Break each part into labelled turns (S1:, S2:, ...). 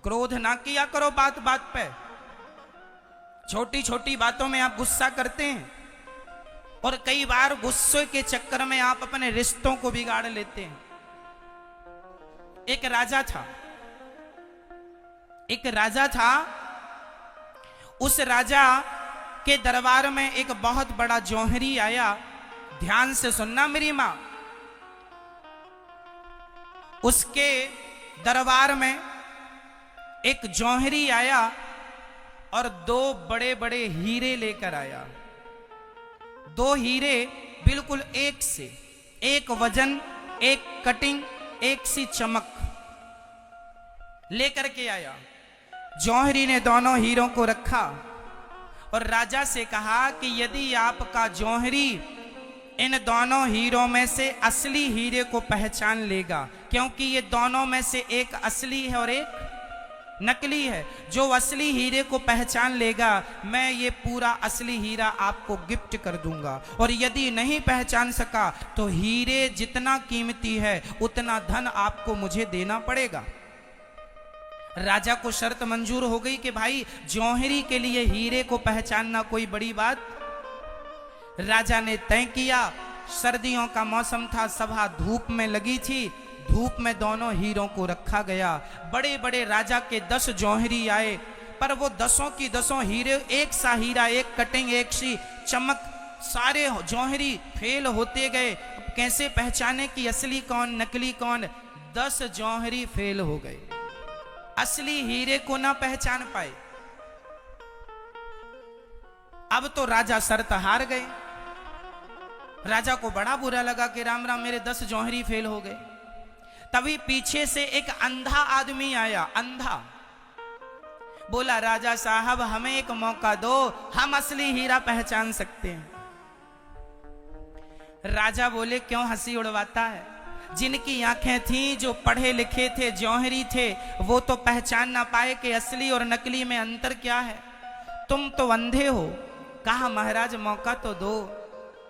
S1: क्रोध ना किया करो बात बात पे। छोटी छोटी बातों में आप गुस्सा करते हैं और कई बार गुस्से के चक्कर में आप अपने रिश्तों को बिगाड़ लेते हैं। एक राजा था। उस राजा के दरबार में एक बहुत बड़ा जौहरी आया। ध्यान से सुनना मेरी मां। उसके दरबार में एक जौहरी आया और दो बड़े बड़े हीरे लेकर आया। दो हीरे बिल्कुल एक से, एक वजन, एक कटिंग, एक सी चमक लेकर के आया। जौहरी ने दोनों हीरों को रखा और राजा से कहा कि यदि आपका जौहरी इन दोनों हीरों में से असली हीरे को पहचान लेगा, क्योंकि ये दोनों में से एक असली है और एक नकली है, जो असली हीरे को पहचान लेगा मैं ये पूरा असली हीरा आपको गिफ्ट कर दूंगा, और यदि नहीं पहचान सका तो हीरे जितना कीमती है उतना धन आपको मुझे देना पड़ेगा। राजा को शर्त मंजूर हो गई कि भाई जौहरी के लिए हीरे को पहचानना कोई बड़ी बात। राजा ने तय किया। सर्दियों का मौसम था, सभा धूप में लगी थी। धूप में दोनों हीरों को रखा गया। बड़े बड़े राजा के 10 जौहरी आए, पर वो 10 की 10 हीरे, एक सा हीरा, एक कटिंग, एक सी चमक, सारे जौहरी फेल होते गए। अब कैसे पहचाने कि असली कौन नकली कौन? 10 जौहरी फेल हो गए, असली हीरे को ना पहचान पाए। अब तो राजा शर्त हार गए। राजा को बड़ा बुरा लगा कि राम राम मेरे 10 जौहरी फेल हो गए। तभी पीछे से एक अंधा आदमी आया। अंधा बोला, राजा साहब हमें एक मौका दो, हम असली हीरा पहचान सकते हैं। राजा बोले, क्यों हंसी उड़वाता है? जिनकी आंखें थीं, जो पढ़े लिखे थे, जौहरी थे, वो तो पहचान ना पाए कि असली और नकली में अंतर क्या है। तुम तो अंधे हो। कहा, महाराज मौका तो दो।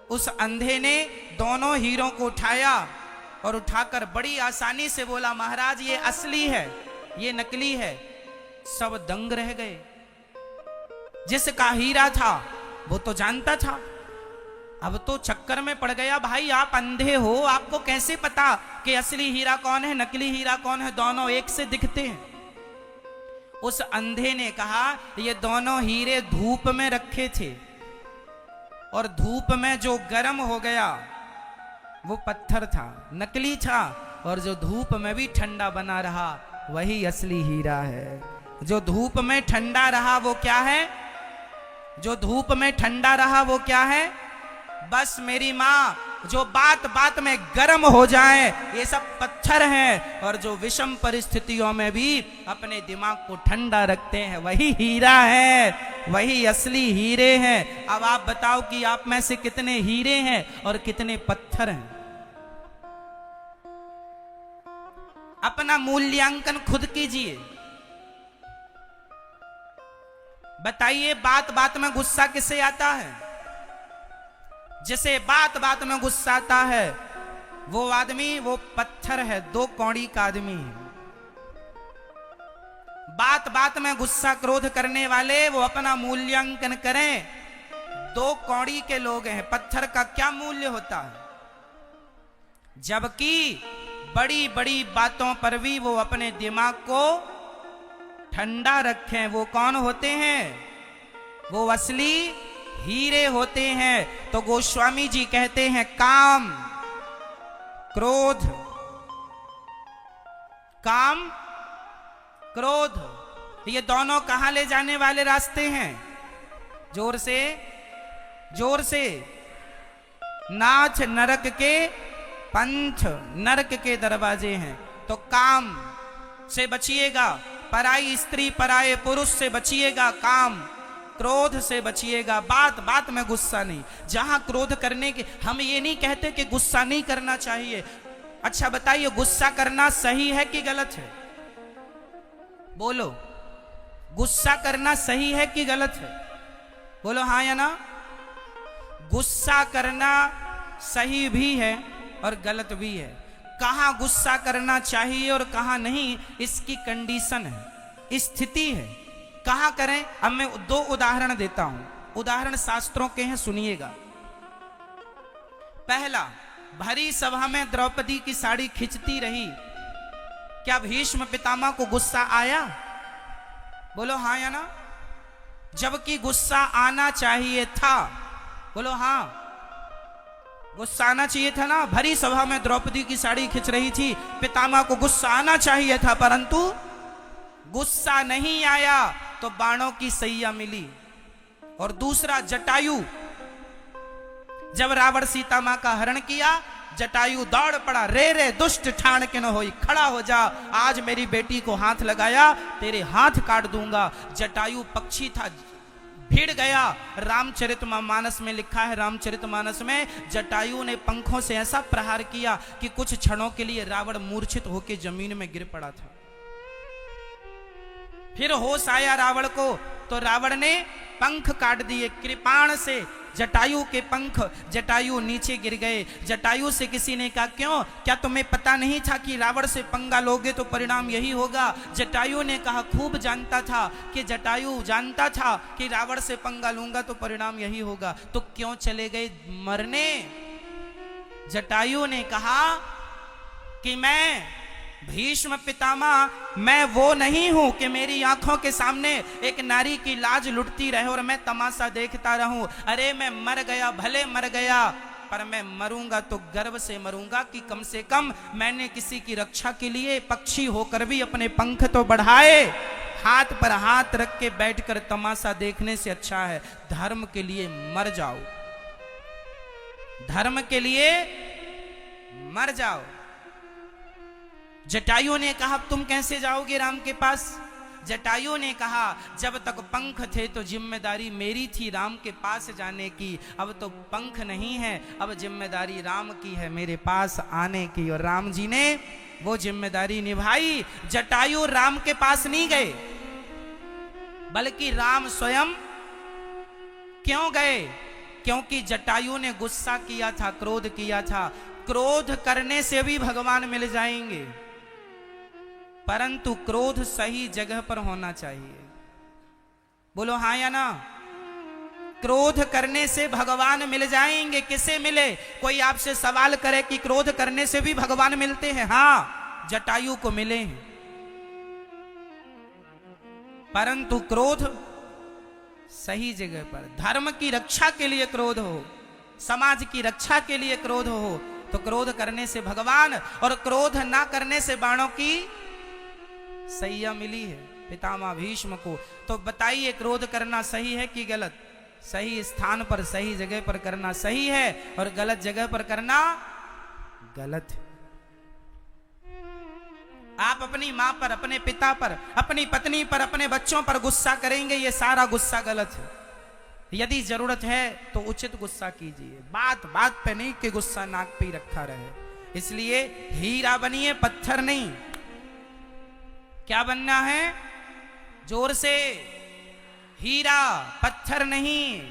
S1: उस अंधे ने दोनों हीरों को उठाया और उठाकर बड़ी आसानी से बोला, महाराज ये असली है, ये नकली है। सब दंग रह गए। जिसका हीरा था वो तो जानता था, अब तो चक्कर में पड़ गया। भाई आप अंधे हो, आपको कैसे पता कि असली हीरा कौन है, नकली हीरा कौन है? दोनों एक से दिखते हैं। उस अंधे ने कहा, ये दोनों हीरे धूप में रखे थे और धूप में जो गर्म हो गया वो पत्थर था, नकली था, और जो धूप में भी ठंडा बना रहा वही असली हीरा है। जो धूप में ठंडा रहा वो क्या है? जो धूप में ठंडा रहा वो क्या है? बस मेरी माँ, जो बात बात में गर्म हो जाए ये सब पत्थर हैं, और जो विषम परिस्थितियों में भी अपने दिमाग को ठंडा रखते हैं वही हीरा है, वही असली हीरे हैं। अब आप बताओ कि आप में से कितने हीरे हैं और कितने पत्थर हैं? अपना मूल्यांकन खुद कीजिए। बताइए, बात बात में गुस्सा किसे आता है? जिसे बात बात में गुस्सा आता है वो आदमी, वो पत्थर है, 2 कौड़ी का आदमी है। बात बात में गुस्सा क्रोध करने वाले वो अपना मूल्यांकन करें। 2 कौड़ी के लोग हैं, पत्थर का क्या मूल्य होता है? जबकि बड़ी बड़ी बातों पर भी वो अपने दिमाग को ठंडा रखें। वो कौन होते हैं? वो असली हीरे होते हैं। तो गोस्वामी जी कहते हैं, काम क्रोध, काम क्रोध, ये दोनों कहां ले जाने वाले रास्ते हैं? जोर से, जोर से। नाच नरक के पंथ, नरक के दरवाजे हैं। तो काम से बचिएगा, पराई स्त्री पराये पुरुष से बचिएगा, काम क्रोध से बचिएगा। बात बात में गुस्सा नहीं। जहां क्रोध करने के, हम ये नहीं कहते कि गुस्सा नहीं करना चाहिए। अच्छा बताइए, गुस्सा करना सही है कि गलत है? बोलो, गुस्सा करना सही है कि गलत है? बोलो हाँ या ना। गुस्सा करना सही भी है और गलत भी है। कहां गुस्सा करना चाहिए और कहां नहीं, इसकी कंडीशन है, स्थिति है। कहा करें, अब मैं 2 उदाहरण देता हूं, उदाहरण शास्त्रों के हैं, सुनिएगा। पहला, भरी सभा में द्रौपदी की साड़ी खिंचती रही, क्या भीष्म पितामह को गुस्सा आया? बोलो हाँ या ना? जबकि गुस्सा आना चाहिए था। बोलो हाँ, गुस्सा आना चाहिए था ना। भरी सभा में द्रौपदी की साड़ी खिंच रही थी, पितामह को गुस्सा आना चाहिए था, परंतु गुस्सा नहीं आया तो बाणों की सैया मिली। और दूसरा, जटायु, जब रावण सीता मां का हरण किया, जटायु दौड़ पड़ा, रे रे दुष्ट ठान के न होई, खड़ा हो जा, आज मेरी बेटी को हाथ लगाया तेरे हाथ काट दूंगा। जटायु पक्षी था, भिड़ गया। रामचरितमानस में लिखा है, रामचरितमानस में जटायु ने पंखों से ऐसा प्रहार किया कि कुछ क्षणों के लिए रावण मूर्छित होकर जमीन में गिर पड़ा था। फिर होश आया रावण को, तो रावण ने पंख काट दिए कृपाण से, जटायु के पंख। जटायु नीचे गिर गए। जटायु से किसी ने कहा, क्यों, क्या तुम्हें पता नहीं था कि रावण से पंगा लोगे तो परिणाम यही होगा? जटायु ने कहा, खूब जानता था कि जटायु जानता था कि रावण से पंगा लूंगा तो परिणाम यही होगा, तो क्यों चले गए मरने? जटायु ने कहा कि मैं भीष्म पितामह, मैं वो नहीं हूं कि मेरी आंखों के सामने एक नारी की लाज लुटती रहे और मैं तमाशा देखता रहूं। अरे मैं मर गया, भले मर गया, पर मैं मरूंगा तो गर्व से मरूंगा कि कम से कम मैंने किसी की रक्षा के लिए पक्षी होकर भी अपने पंख तो बढ़ाए। हाथ पर हाथ रख के बैठकर तमाशा देखने से अच्छा है धर्म के लिए मर जाओ, धर्म के लिए मर जाओ। जटायु ने कहा, तुम कैसे जाओगे राम के पास? जटायु ने कहा, जब तक पंख थे तो जिम्मेदारी मेरी थी राम के पास जाने की, अब तो पंख नहीं है, अब जिम्मेदारी राम की है मेरे पास आने की। और राम जी ने वो जिम्मेदारी निभाई। जटायु राम के पास नहीं गए, बल्कि राम स्वयं क्यों गए? क्योंकि जटायु ने गुस्सा किया था, क्रोध किया था। क्रोध करने से भी भगवान मिल जाएंगे, परंतु क्रोध सही जगह पर होना चाहिए। बोलो हाँ या ना? क्रोध करने से भगवान मिल जाएंगे। किसे मिले? कोई आपसे सवाल करे कि क्रोध करने से भी भगवान मिलते हैं? हाँ, जटायु को मिले हैं, परंतु क्रोध सही जगह पर। धर्म की रक्षा के लिए क्रोध हो, समाज की रक्षा के लिए क्रोध हो, तो क्रोध करने से भगवान, और क्रोध ना करने से बाणों की सैया मिली है पितामह भीष्म को। तो बताइए, क्रोध करना सही है कि गलत? सही स्थान पर सही जगह पर करना सही है, और गलत जगह पर करना गलत है। आप अपनी मां पर, अपने पिता पर, अपनी पत्नी पर, अपने बच्चों पर गुस्सा करेंगे, ये सारा गुस्सा गलत है। यदि जरूरत है तो उचित गुस्सा कीजिए, बात बात पे नहीं कि गुस्सा नाक पे ही रखा रहे। इसलिए हीरा बनिए, पत्थर नहीं। क्या बनना है? जोर से, हीरा पत्थर नहीं।